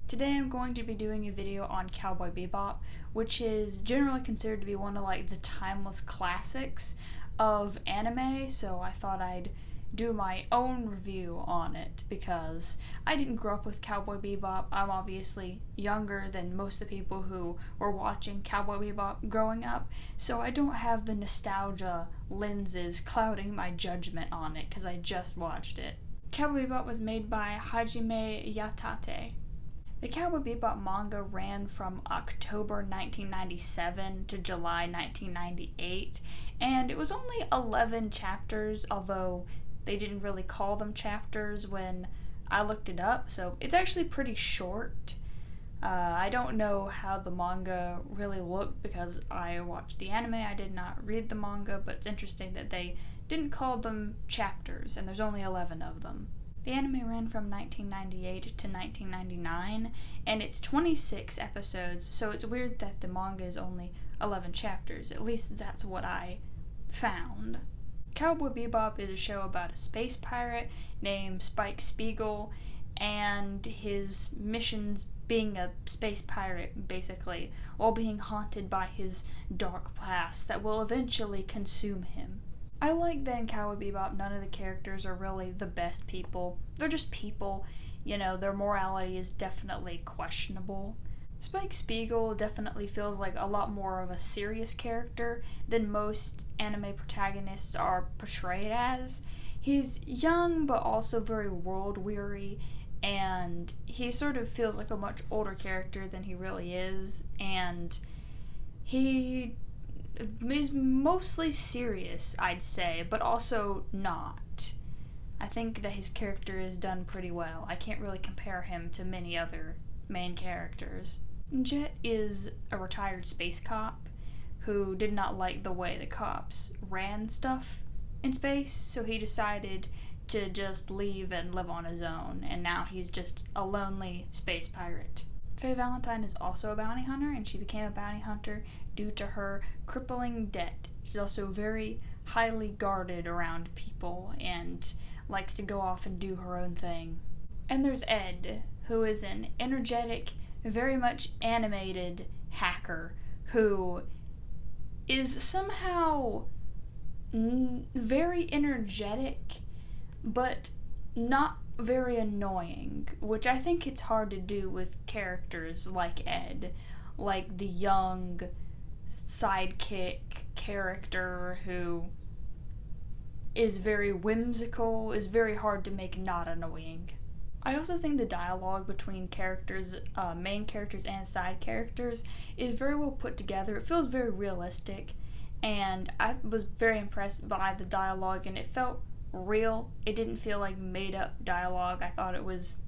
Today I'm going to be doing a video on CowBoy Bebop, which is generally considered to be one of the timeless classics of anime, so I thought I'd do my own review on it because I didn't grow up with CowBoy Bebop. I'm obviously younger than most of the people who were watching CowBoy Bebop growing up, so I don't have the nostalgia lenses clouding my judgment on it because I just watched it. CowBoy Bebop was made by Hajime Yatate. The CowBoy Bebop manga ran from October 1997 to July 1998, and it was only 11 chapters, although they didn't really call them chapters when I looked it up, so it's actually pretty short. I don't know how the manga really looked because I watched the anime, I did not read the manga, but it's interesting that they didn't call them chapters, and there's only 11 of them. The anime ran from 1998 to 1999, and it's 26 episodes, so it's weird that the manga is only 11 chapters. At least that's what I found. CowBoy Bebop is a show about a space pirate named Spike Spiegel, and his missions being a space pirate, basically, while being haunted by his dark past that will eventually consume him. I like that in CowBoy Bebop none of the characters are really the best people. They're just people. You know, their morality is definitely questionable. Spike Spiegel definitely feels like a lot more of a serious character than most anime protagonists are portrayed as. He's young but also very world-weary, and he sort of feels like a much older character than he really is, and he is mostly serious, I'd say, but also not. I think that his character is done pretty well. I can't really compare him to many other main characters. Jet is a retired space cop who did not like the way the cops ran stuff in space, so he decided to just leave and live on his own, and now he's just a lonely space pirate. Faye Valentine is also a bounty hunter, and she became a bounty hunter due to her crippling debt. She's also very highly guarded around people and likes to go off and do her own thing. And there's Ed, who is an energetic, very much animated hacker who is somehow very energetic, but not very annoying, which I think it's hard to do with characters like Ed, like the young sidekick character who is very whimsical, is very hard to make not annoying. I also think the dialogue between characters, main characters and side characters, is very well put together. It feels very realistic, and I was very impressed by the dialogue, and it felt real. It didn't feel like made up dialogue. I thought it was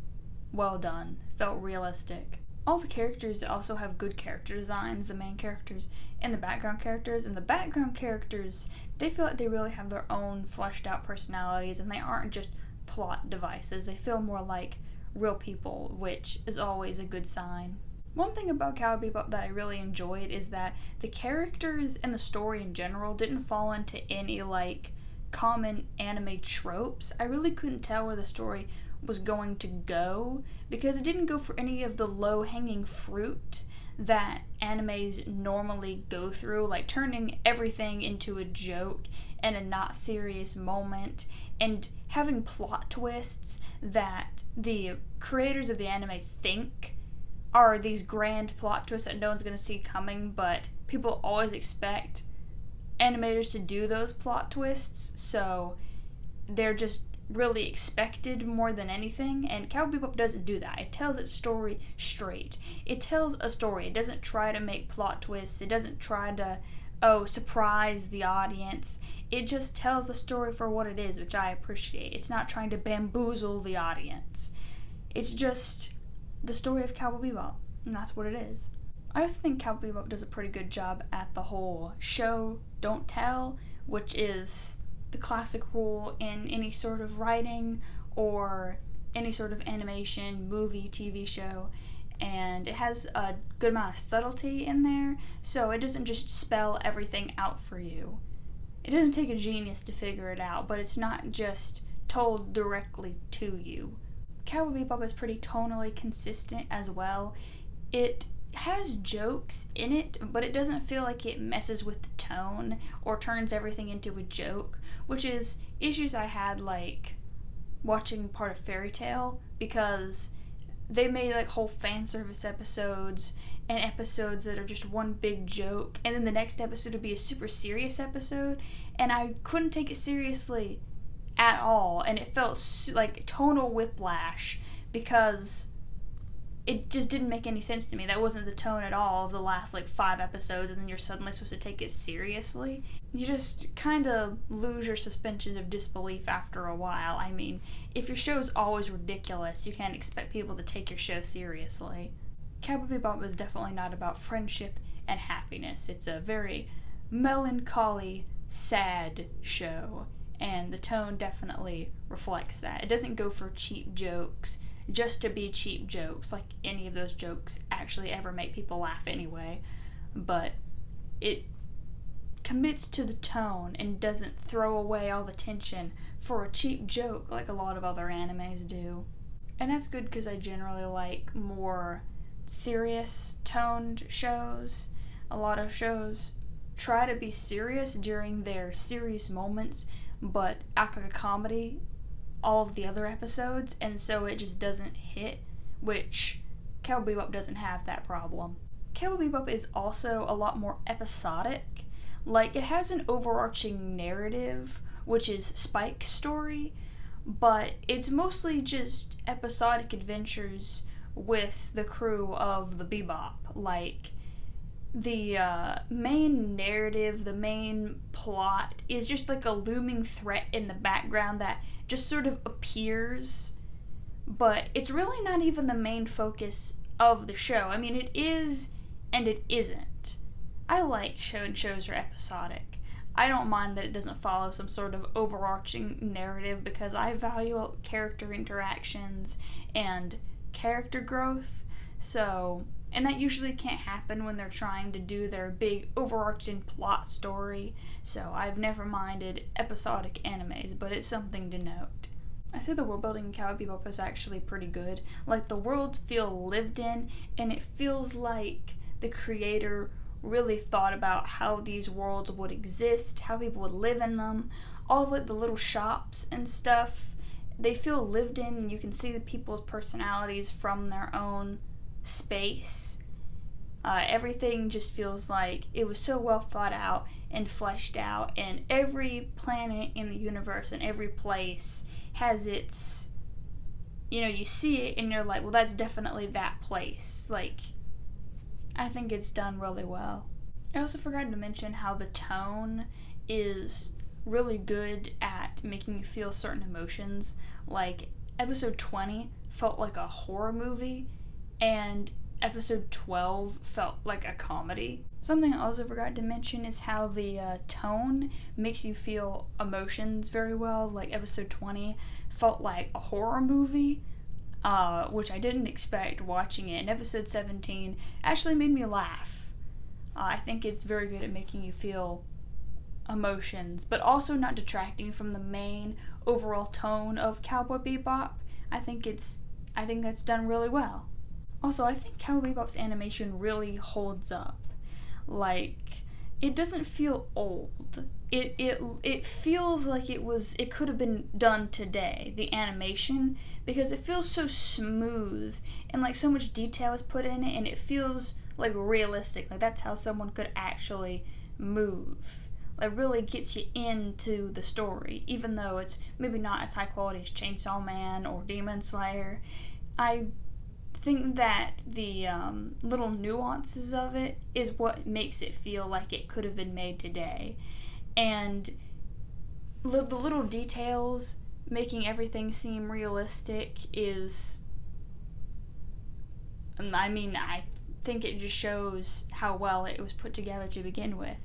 well done. It felt realistic. All the characters also have good character designs, the main characters and the background characters. And the background characters, they feel like they really have their own fleshed out personalities and they aren't just plot devices. They feel more like real people, which is always a good sign. One thing about CowBoy Bebop that I really enjoyed is that the characters and the story in general didn't fall into any common anime tropes. I really couldn't tell where the story was going to go because it didn't go for any of the low-hanging fruit that animes normally go through, like turning everything into a joke and a not serious moment and having plot twists that the creators of the anime think are these grand plot twists that no one's going to see coming, but people always expect animators to do those plot twists, so they're just really expected more than anything, and CowBoy Bebop doesn't do that. It tells its story straight. It tells a story. It doesn't try to make plot twists. It doesn't try to, surprise the audience. It just tells the story for what it is, which I appreciate. It's not trying to bamboozle the audience. It's just the story of CowBoy Bebop, and that's what it is. I also think CowBoy Bebop does a pretty good job at the whole show, don't tell, which is the classic rule in any sort of writing or any sort of animation, movie, TV show, and it has a good amount of subtlety in there, so it doesn't just spell everything out for you. It doesn't take a genius to figure it out, but it's not just told directly to you. Cowboy Bebop is pretty tonally consistent as well. It has jokes in it, but it doesn't feel like it messes with the tone or turns everything into a joke, which is issues I had like watching part of Fairy Tail, because they made like whole fan service episodes and episodes that are just one big joke, and then the next episode would be a super serious episode, and I couldn't take it seriously at all, and it felt like tonal whiplash because it just didn't make any sense to me. That wasn't the tone at all of the last like 5 episodes, and then you're suddenly supposed to take it seriously. You just kind of lose your suspension of disbelief after a while. I mean, if your show's always ridiculous, you can't expect people to take your show seriously. Cowboy Bebop is definitely not about friendship and happiness. It's a very melancholy, sad show, and the tone definitely reflects that. It doesn't go for cheap jokes just to be cheap jokes, like any of those jokes actually ever make people laugh anyway, but it commits to the tone and doesn't throw away all the tension for a cheap joke like a lot of other animes do. And that's good because I generally like more serious toned shows. A lot of shows try to be serious during their serious moments, but act like a comedy all of the other episodes, and so it just doesn't hit, which Cowboy Bebop doesn't have that problem. Cowboy Bebop is also a lot more episodic. Like, it has an overarching narrative, which is Spike's story, but it's mostly just episodic adventures with the crew of the Bebop. Like, the main narrative, the main plot is just like a looming threat in the background that just sort of appears, but it's really not even the main focus of the show. I mean, it is and it isn't. I like shows are episodic. I don't mind that it doesn't follow some sort of overarching narrative because I value character interactions and character growth, and that usually can't happen when they're trying to do their big overarching plot story, so I've never minded episodic animes, but it's something to note. I say the world building in Cowboy Bebop is actually pretty good. Like, the worlds feel lived in, and it feels like the creator really thought about how these worlds would exist, how people would live in them. All of like the little shops and stuff, they feel lived in, and you can see the people's personalities from their own space. Everything just feels like it was so well thought out and fleshed out, and every planet in the universe and every place has its, you see it and you're like, well, that's definitely that place. Like, I think it's done really well. I also forgot to mention how the tone is really good at making you feel certain emotions. Like, episode 20 felt like a horror movie, and episode 12 felt like a comedy. Something I also forgot to mention is how the tone makes you feel emotions very well. Like, episode 20 felt like a horror movie, which I didn't expect watching it. And episode 17 actually made me laugh. I think it's very good at making you feel emotions, but also not detracting from the main overall tone of Cowboy Bebop. I think that's done really well. Also, I think Cowboy Bebop's animation really holds up. Like, it doesn't feel old. It feels like it could have been done today, the animation, because it feels so smooth and like so much detail is put in it, and it feels like realistic. Like, that's how someone could actually move. Like, really gets you into the story, even though it's maybe not as high quality as Chainsaw Man or Demon Slayer. I think that the little nuances of it is what makes it feel like it could have been made today. And the little details making everything seem realistic is, I think it just shows how well it was put together to begin with.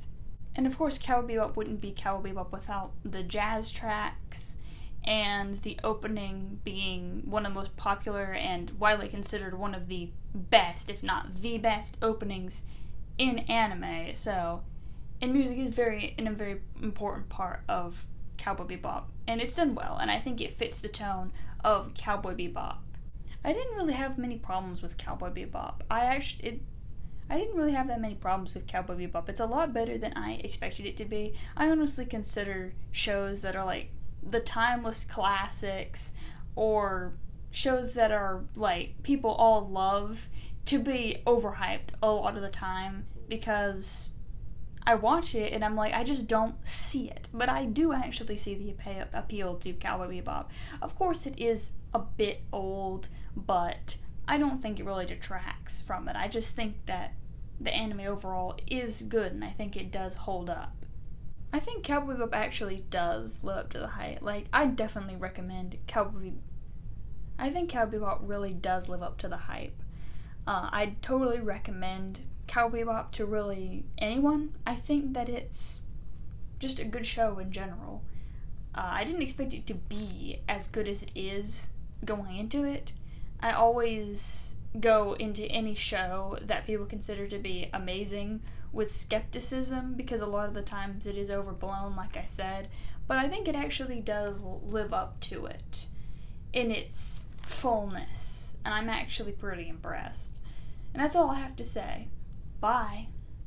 And of course, Cowboy Bebop wouldn't be Cowboy Bebop without the jazz tracks, and the opening being one of the most popular and widely considered one of the best, if not the best, openings in anime. And music is a very important part of Cowboy Bebop, and it's done well, and I think it fits the tone of Cowboy Bebop. I didn't really have many problems with Cowboy Bebop. I didn't really have that many problems with Cowboy Bebop. It's a lot better than I expected it to be. I honestly consider shows that are like the timeless classics or shows that are like people all love to be overhyped a lot of the time, because I watch it and I'm like, I just don't see it. But I do actually see the appeal to Cowboy Bebop. Of course, it is a bit old, but I don't think it really detracts from it. I just think that the anime overall is good, and I think it does hold up. I think Cowboy Bebop actually does live up to the hype. Like, I definitely recommend Cowboy. I think Cowboy Bebop really does live up to the hype. I'd totally recommend Cowboy Bebop to really anyone. I think that it's just a good show in general. I didn't expect it to be as good as it is going into it. I always go into any show that people consider to be amazing with skepticism, because a lot of the times it is overblown, like I said, but I think it actually does live up to it in its fullness, and I'm actually pretty impressed. And that's all I have to say. Bye.